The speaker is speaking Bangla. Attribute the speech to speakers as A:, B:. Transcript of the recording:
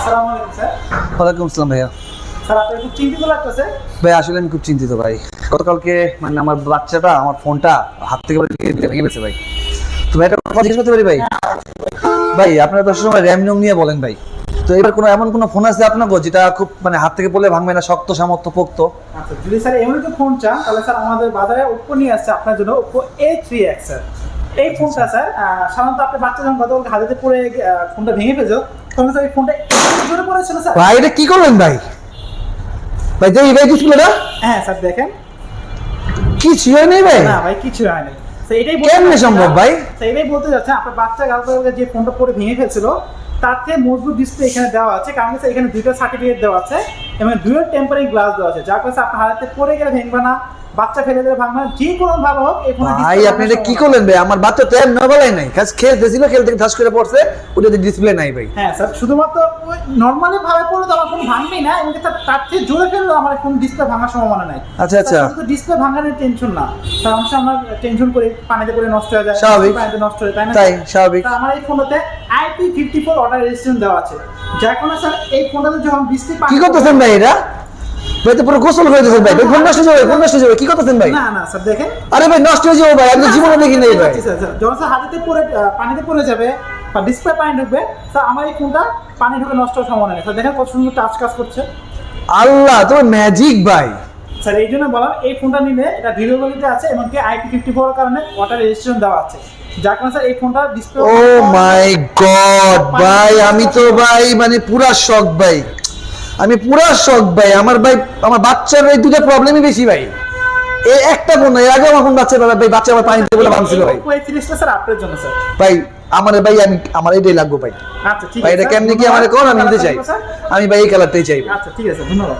A: আসসালামু আলাইকুম স্যার।
B: ওয়ালাইকুম আসসালাম ভাইয়া।
A: স্যার আপনি খুব চিন্তিত লাগতেছে।
B: ভাই আসলে আমি খুব চিন্তিত ভাই। গতকালকে মানে আমার বাচ্চাটা আমার ফোনটা হাত থেকে ভেঙে গেছে ভাই। তো ভাই একটা কথা জিজ্ঞেস করতে পারি ভাই? ভাই আপনারা তো সময় র্যাম রোম নিয়ে বলেন ভাই, তো এবার কোনো এমন কোনো ফোন আছে আপনার যেটা খুব মানে হাত থেকে পড়লে ভাঙবে না, শক্ত সামর্থ্য পোক্ত?
A: আচ্ছা, যদি স্যার এমন একটা ফোন চান তাহলে স্যার আমাদের বাজারে Oppo নিয়ে আসছে আপনার জন্য Oppo A3X স্যার। এই ফোনটা স্যার সাধারণত আপনার বাচ্চা যখন গতকালকে হাতে পড়ে ফোনটা ভেঙে ফেলছো তখন স্যার এই ফোনটা জোরে পড়েছিল স্যার।
B: ভাই এটা কি করলেন ভাই? ভাই যে এই ডিসপ্লেটা?
A: হ্যাঁ স্যার দেখেন
B: কিছু হয় নাই ভাই।
A: না ভাই কিছু হয় না। তো এটাই
B: কেমনে সম্ভব ভাই?
A: তো এটাই বলতে যাচ্ছে আপনার বাচ্চা গতকালকে যে ফোনটা পড়ে ভেঙে ফেলছিল তার থেকে মজবুত ডিসপ্লে এখানে দেওয়া আছে, কারণ হচ্ছে এখানে দুইটা সার্টিফিকেট দেওয়া আছে এবং ডুয়াল টেম্পারিং গ্লাস দেওয়া আছে, যার কাছে আপনার হাতে পড়ে গেলে ভেঙবে না, বাচ্চা ফেলে দিলে ভাঙবে না, যে কোনো ভাবে হোক এই ফোনের
B: ভাই আপনি এটা কি করলেন ভাই? আমার বাচ্চা তো এমন বলাই নাই, খাস খেলতেছিল, খেলতে ধাস করে পড়ছে, ওটাতে ডিসপ্লে নাই ভাই।
A: হ্যাঁ স্যার, শুধুমাত্র ওই নরমালি ভাবে পড়লে তো আমার ফোন ভাঙবেই না, এবং তার থেকে জোরে ফেললেও আমার ফোন ডিসপ্লে ভাঙার সম্ভাবনা নাই।
B: আচ্ছা আচ্ছা,
A: শুধু ডিসপ্লে ভাঙানোর টেনশন না, তার অংশ আমরা টেনশন করি পানিতে পড়ে নষ্ট হয়ে যায়,
B: স্বাভাবিক,
A: পানিতে নষ্ট হয়ে যায়, তাই না?
B: তাই স্বাভাবিক।
A: তা আমার এই ফোনটাতে IP54 ওয়াটার রেজিস্ট্যান্স দেওয়া আছে, যার কারণে স্যার এই ফোনটাতে যখন বৃষ্টি
B: কি করতেছেন ভাই এটা? ভাই তো পুরো গোসল হয়ে যাচ্ছে ভাই, ফোন নষ্ট হয়ে যাবে, ফোন নষ্ট হয়ে যাবে, কি করতেছেন ভাই?
A: না না স্যার দেখেন,
B: আরে ভাই নষ্ট হয়ে যাবে ভাই, আমি জীবনে দেখি নাই ভাই।
A: যখন স্যার হাতে পড়ে পানিতে পড়ে যাবে বা ডিসপ্লে পানি ঢুকবে স্যার, আমার এই ফোনটা পানি ঢুকে নষ্ট হওয়ার সম্ভাবনা নেই। স্যার দেখেন কত সুন্দর টাচ কাজ করছে।
B: আল্লাহ তোমার ম্যাজিক ভাই।
A: স্যার এই জন্য বললাম এই ফোনটা নিলে এটা ডিউরেবিলিটি আছে, এমনকি IP54 এর কারণে ওয়াটার রেজিস্ট্যান্স দেওয়া আছে, যার কারণে স্যার এই ফোনটা ডিসপ্লে।
B: ও মাই গড ভাই, আমি তো ভাই মানে পুরা শক ভাই, আমি পুরা শক ভাই। আমার ভাই আমার বাচ্চার এই দুটো প্রবলেমই বেশি ভাই, এই একটা ফোন না, এর আগে আমার ফোন বাচ্চা ভাই, বাচ্চা আমার পানিতে বলে ভাঙছিল ভাই।
A: Oppo A3X স্যার আপনার জন্য স্যার।
B: ভাই আমার ভাই আমি আমার এইটাই লাগবে ভাই।
A: আচ্ছা ঠিক আছে
B: ভাই এটা কেমনি কি আমারে কোন, আমি নিতে চাই, আমি ভাই এই কালারটাই চাই।
A: আচ্ছা ঠিক আছে, ধন্যবাদ।